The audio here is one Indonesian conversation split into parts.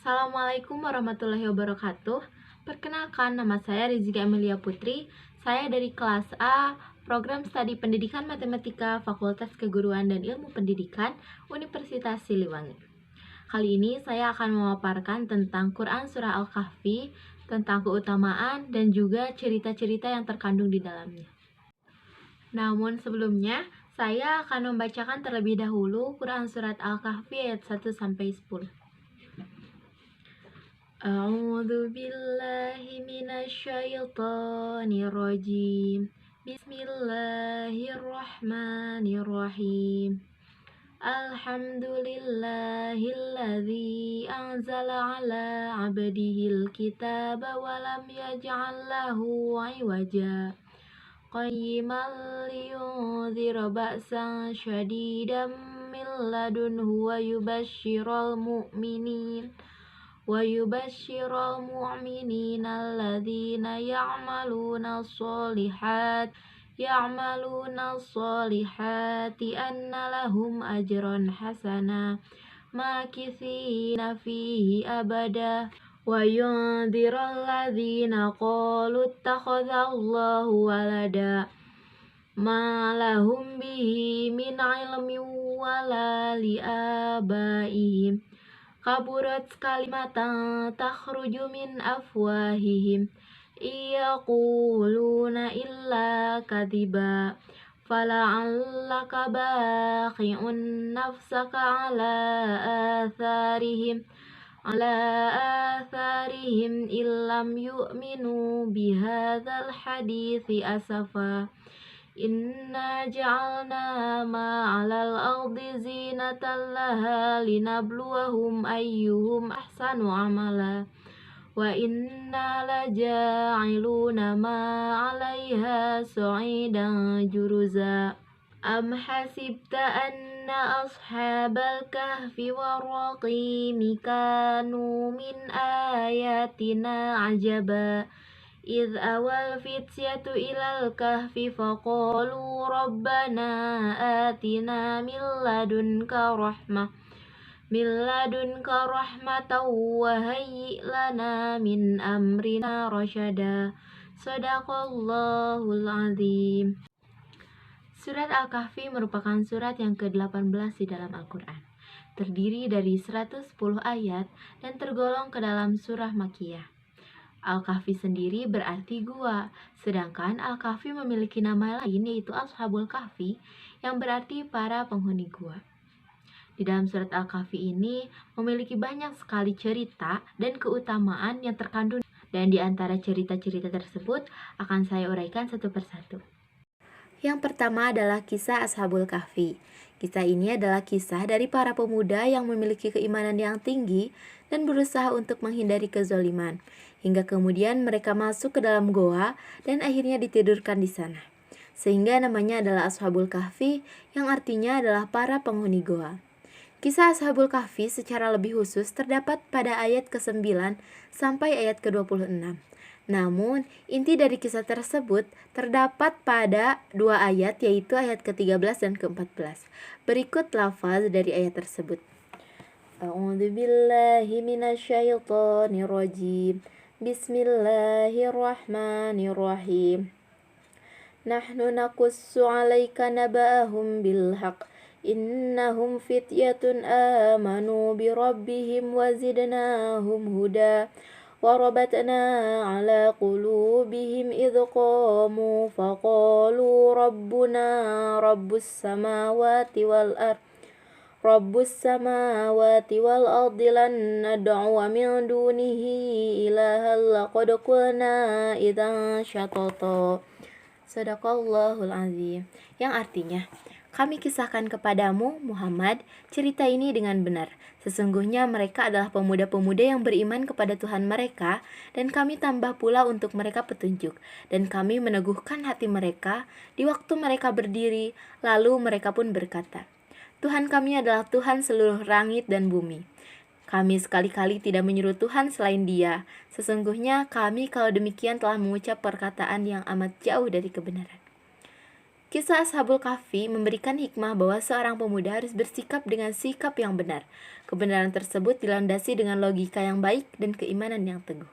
Assalamualaikum warahmatullahi wabarakatuh. Perkenalkan, nama saya Rizky Amelia Putri. Saya dari kelas A, Program Studi Pendidikan Matematika, Fakultas Keguruan dan Ilmu Pendidikan, Universitas Siliwangi. Kali ini saya akan memaparkan tentang Quran Surah Al-Kahfi, tentang keutamaan dan juga cerita-cerita yang terkandung di dalamnya. Namun sebelumnya, saya akan membacakan terlebih dahulu Quran Surat Al-Kahfi ayat 1-10. A'udzu billahi minasyaitonir rajim. Bismillahirrahmanirrahim. Alhamdulillahilladzi anzala ala 'abdihil kitaba wa lam yaj'al lahu 'iwaja. Qayyiman liyunzira ba'san syadidan min ladunhu wa yubashshiral mu'minin الذين يعملون الصالحات أن لهم أجرا حسنا ماكثين فيه أبدا وينذر الذين قالوا اتخذ الله ولدا ما لهم به من علم ولا لآبائهم kaburat kalimatan takhruju min afwahihim yaquluna illa kadhiba fala'allaka baqi'un nafsaka atharihim illam yu'minu bihadzal hadithi asafa. Inna ja'alna ma'alal ardi zinatan laha linabluwahum ayyuhum ahsanu amala wa inna laja'iluna ma'alaiha sa'idan juruza. Am hasibta anna ashabal kahfi warraqimi kanu min ayatina ajaba إذ أوى الفتية إلى الكهف فقالوا ربنا آتنا من لدنك رحمة وهيئ لنا من أمرنا رشدا. Shadaqallahul Azim. Surat Al-Kahfi merupakan surat yang ke-18 di dalam Al-Quran. Terdiri dari 110 ayat dan tergolong ke dalam surah Makkiyah. Al-Kahfi sendiri berarti gua, sedangkan Al-Kahfi memiliki nama lain yaitu Ashabul Kahfi yang berarti para penghuni gua. Di dalam surat Al-Kahfi ini memiliki banyak sekali cerita dan keutamaan yang terkandung, dan di antara cerita-cerita tersebut akan saya uraikan satu persatu. Yang pertama adalah kisah Ashabul Kahfi. Kisah ini adalah kisah dari para pemuda yang memiliki keimanan yang tinggi dan berusaha untuk menghindari kezaliman, hingga kemudian mereka masuk ke dalam goa dan akhirnya ditidurkan di sana. Sehingga namanya adalah Ashabul Kahfi, yang artinya adalah para penghuni goa. Kisah Ashabul Kahfi secara lebih khusus terdapat pada ayat ke-9 sampai ayat ke-26. Namun, inti dari kisah tersebut terdapat pada dua ayat, yaitu ayat ke-13 dan ke-14. Berikut lafaz dari ayat tersebut. A'udzu billahi minasyaitonir rajim. Bismillahirrahmanirrahim. Nahnu naqussu 'alaika naba'ahum bil haqq. Innahum fityatun amanu bi rabbihim wa zidnahum huda. وربطنا على قلوبهم إذ قاموا فقالوا ربنا رب السماوات والأرض لن ندعو من دونه إلها لقد قلنا إذا شططا. Shadaqallahul Azim. Yang artinya, kami kisahkan kepadamu, Muhammad, cerita ini dengan benar. Sesungguhnya mereka adalah pemuda-pemuda yang beriman kepada Tuhan mereka, dan kami tambah pula untuk mereka petunjuk. Dan kami meneguhkan hati mereka di waktu mereka berdiri, lalu mereka pun berkata, Tuhan kami adalah Tuhan seluruh langit dan bumi. Kami sekali-kali tidak menyeru Tuhan selain Dia. Sesungguhnya kami kalau demikian telah mengucap perkataan yang amat jauh dari kebenaran. Kisah Ashabul Kahfi memberikan hikmah bahwa seorang pemuda harus bersikap dengan sikap yang benar. Kebenaran tersebut dilandasi dengan logika yang baik dan keimanan yang teguh.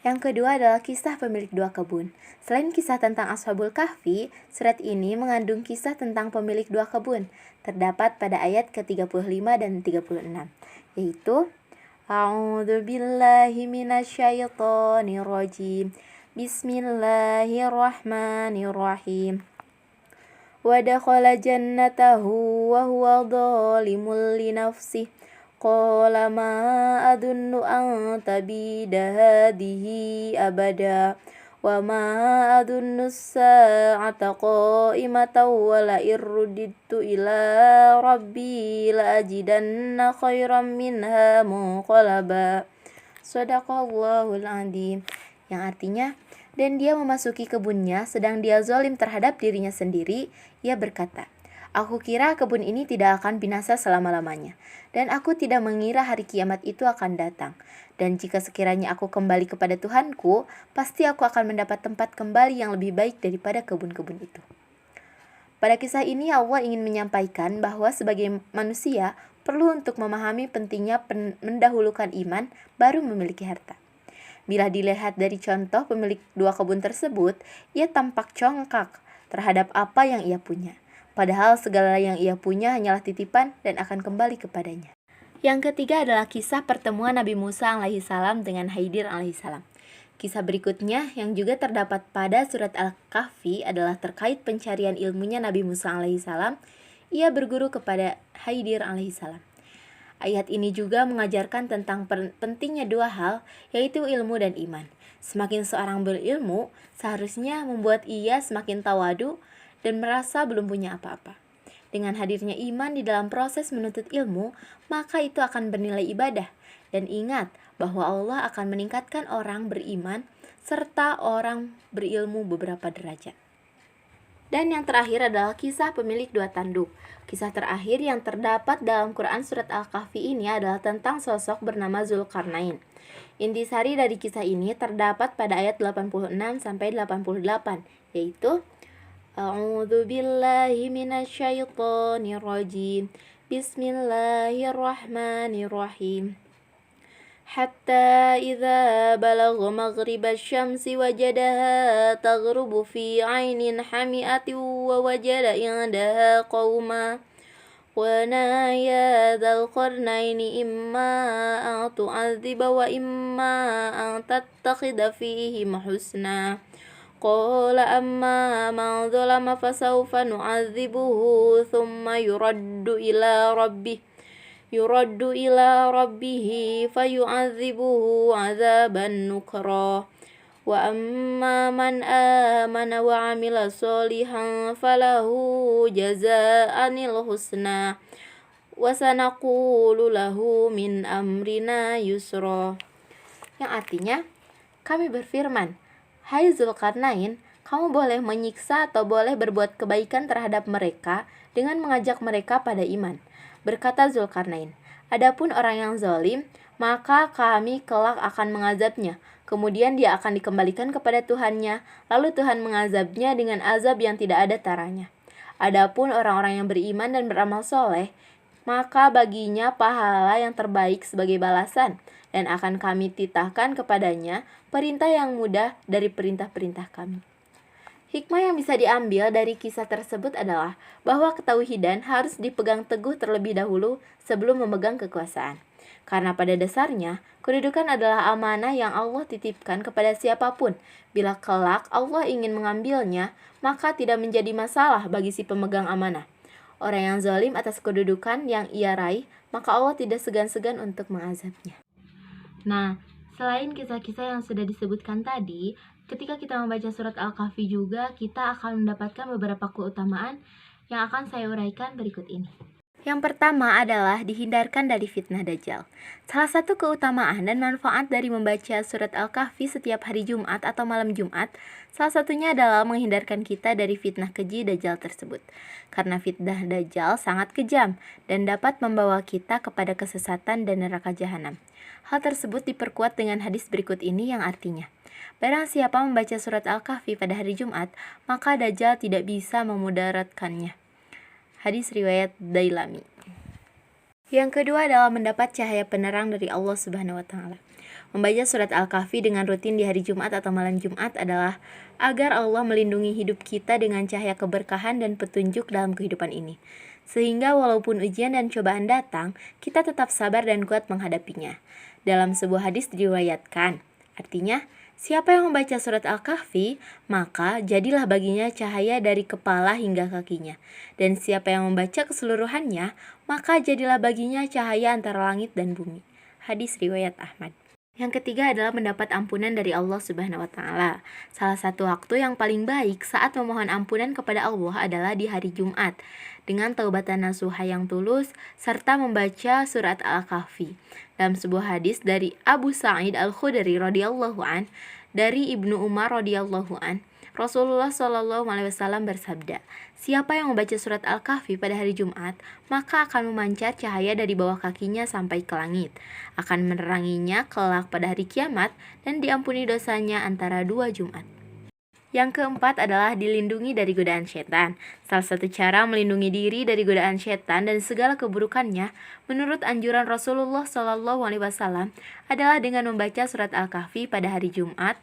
Yang kedua adalah kisah pemilik dua kebun. Selain kisah tentang Ashabul Kahfi, surat ini mengandung kisah tentang pemilik dua kebun. Terdapat pada ayat ke-35 dan 36, yaitu A'udzu billahi minasyaitonir rajim. Bismillahirrahmanirrahim. Wa dakhala jannatahu wa huwa dhalimun li nafsihi. Qala ma adunnu an tabida hadhihi abada. Wa ma adunnu as-sa'ata qa'imatan wa la irruddtu ila rabbi la ajidanna khairan minha munqalaba. Shadaqallahul adzim. Yang artinya, dan dia memasuki kebunnya sedang dia zalim terhadap dirinya sendiri. Ia berkata, aku kira kebun ini tidak akan binasa selama-lamanya, dan aku tidak mengira hari kiamat itu akan datang. Dan jika sekiranya aku kembali kepada Tuhanku, pasti aku akan mendapat tempat kembali yang lebih baik daripada kebun-kebun itu. Pada kisah ini Allah ingin menyampaikan bahwa sebagai manusia perlu untuk memahami pentingnya mendahulukan iman baru memiliki harta. Bila dilihat dari contoh pemilik dua kebun tersebut, ia tampak congkak terhadap apa yang ia punya. Padahal segala yang ia punya hanyalah titipan dan akan kembali kepadanya. Yang ketiga adalah kisah pertemuan Nabi Musa alaihissalam dengan Khidir alaihissalam. Kisah berikutnya yang juga terdapat pada surat Al-Kahfi adalah terkait pencarian ilmunya Nabi Musa alaihissalam. Ia berguru kepada Khidir alaihissalam. Ayat ini juga mengajarkan tentang pentingnya dua hal, yaitu ilmu dan iman. Semakin seorang berilmu, seharusnya membuat ia semakin tawadu dan merasa belum punya apa-apa. Dengan hadirnya iman di dalam proses menuntut ilmu, maka itu akan bernilai ibadah. Dan ingat bahwa Allah akan meningkatkan orang beriman serta orang berilmu beberapa derajat. Dan yang terakhir adalah kisah pemilik dua tanduk. Kisah terakhir yang terdapat dalam Quran surat Al-Kahfi ini adalah tentang sosok bernama Zulkarnain. Intisari dari kisah ini terdapat pada ayat 86 sampai 88, yaitu A'udzu billahi minasyaitonir rajim. Bismillahirrahmanirrahim. Hatta idza balagha maghribasy syamsi wajadaha taghrubu fi 'ainin hami'atin wa wajada 'indaha qauma wa naya dzal qarnaini imma an tu'adziba wa imma an tattakhidha fihim husna. Qala amma man zalama fasawfa nu'adzibuhu thumma yuraddu ila rabbihi fayu'adzibuhu 'adzaban nukra. Wa amma man amana wa 'amila sholihan falahu jazaa'anil husna wa sanaqulu lahu min amrina yusra. Yang artinya, kami berfirman, hai Zulkarnain, kamu boleh menyiksa atau boleh berbuat kebaikan terhadap mereka dengan mengajak mereka pada iman. Berkata Zulkarnain, adapun orang yang zalim, maka kami kelak akan mengazabnya. Kemudian dia akan dikembalikan kepada Tuhannya, lalu Tuhan mengazabnya dengan azab yang tidak ada taranya. Adapun orang-orang yang beriman dan beramal soleh, maka baginya pahala yang terbaik sebagai balasan, dan akan kami titahkan kepadanya perintah yang mudah dari perintah-perintah kami. Hikmah yang bisa diambil dari kisah tersebut adalah bahwa ketauhidan harus dipegang teguh terlebih dahulu sebelum memegang kekuasaan. Karena pada dasarnya, kedudukan adalah amanah yang Allah titipkan kepada siapapun. Bila kelak Allah ingin mengambilnya, maka tidak menjadi masalah bagi si pemegang amanah. Orang yang zalim atas kedudukan yang ia raih, maka Allah tidak segan-segan untuk mengazabnya. Nah, selain kisah-kisah yang sudah disebutkan tadi, ketika kita membaca surat Al-Kahfi juga, kita akan mendapatkan beberapa keutamaan yang akan saya uraikan berikut ini. Yang pertama adalah dihindarkan dari fitnah Dajjal. Salah satu keutamaan dan manfaat dari membaca surat Al-Kahfi setiap hari Jumat atau malam Jumat, salah satunya adalah menghindarkan kita dari fitnah keji Dajjal tersebut. Karena fitnah Dajjal sangat kejam dan dapat membawa kita kepada kesesatan dan neraka jahanam. Hal tersebut diperkuat dengan hadis berikut ini yang artinya, Barang siapa membaca surat Al-Kahfi pada hari Jumat, maka Dajjal tidak bisa memudaratkannya. Hadis riwayat Dailami. Yang kedua adalah mendapat cahaya penerang dari Allah Subhanahu wa taala. Membaca surat Al-Kahfi dengan rutin di hari Jumat atau malam Jumat adalah agar Allah melindungi hidup kita dengan cahaya keberkahan dan petunjuk dalam kehidupan ini. Sehingga walaupun ujian dan cobaan datang, kita tetap sabar dan kuat menghadapinya. Dalam sebuah hadis diriwayatkan, artinya, siapa yang membaca surat Al-Kahfi, maka jadilah baginya cahaya dari kepala hingga kakinya. Dan siapa yang membaca keseluruhannya, maka jadilah baginya cahaya antara langit dan bumi. Hadis riwayat Ahmad. Yang ketiga adalah mendapat ampunan dari Allah Subhanahu wa taala. Salah satu waktu yang paling baik saat memohon ampunan kepada Allah adalah di hari Jumat dengan taubatan nasuha yang tulus serta membaca surat Al-Kahfi. Dalam sebuah hadis dari Abu Sa'id Al-Khudri radhiyallahu an dari Ibnu Umar radhiyallahu an, Rasulullah Shallallahu alaihi wasallam bersabda, siapa yang membaca surat Al-Kahfi pada hari Jumat, maka akan memancar cahaya dari bawah kakinya sampai ke langit, akan meneranginya kelak pada hari kiamat, dan diampuni dosanya antara 2 Jumat. Yang keempat adalah dilindungi dari godaan setan. Salah satu cara melindungi diri dari godaan setan dan segala keburukannya, menurut anjuran Rasulullah Shallallahu alaihi wasallam, adalah dengan membaca surat Al-Kahfi pada hari Jumat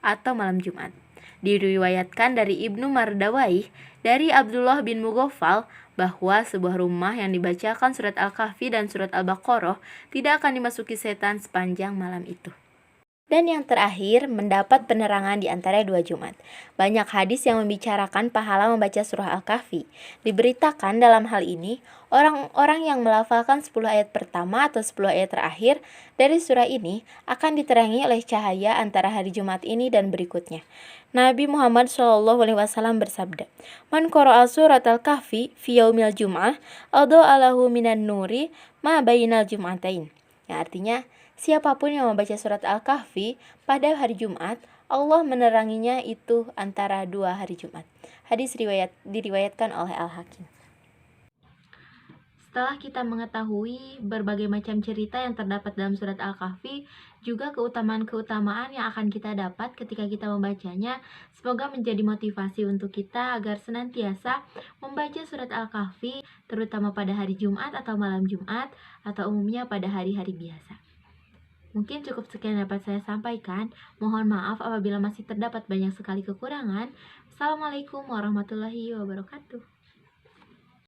atau malam Jumat. Diriwayatkan dari Ibnu Mardawaih dari Abdullah bin Mughaffal bahwa sebuah rumah yang dibacakan surat Al-Kahfi dan surat Al-Baqarah tidak akan dimasuki setan sepanjang malam itu. Dan yang terakhir, mendapat penerangan di antara 2 Jumat. Banyak hadis yang membicarakan pahala membaca surah Al-Kahfi. Diberitakan dalam hal ini, orang-orang yang melafalkan 10 ayat pertama atau 10 ayat terakhir dari surah ini akan diterangi oleh cahaya antara hari Jumat ini dan berikutnya. Nabi Muhammad SAW bersabda, "Man qara'a surat Al-Kahfi fi yaumil jum'ah, adha'a lahu minan nuri ma bainal jum'atain." Yang artinya, siapapun yang membaca surat Al-Kahfi pada hari Jumat, Allah meneranginya itu antara 2 hari Jumat. Hadis diriwayatkan oleh Al-Hakim. Setelah kita mengetahui berbagai macam cerita yang terdapat dalam surat Al-Kahfi, juga keutamaan-keutamaan yang akan kita dapat ketika kita membacanya, semoga menjadi motivasi untuk kita agar senantiasa membaca surat Al-Kahfi, terutama pada hari Jumat atau malam Jumat, atau umumnya pada hari-hari biasa. Mungkin cukup sekian dapat saya sampaikan. Mohon maaf apabila masih terdapat banyak sekali kekurangan. Assalamualaikum warahmatullahi wabarakatuh.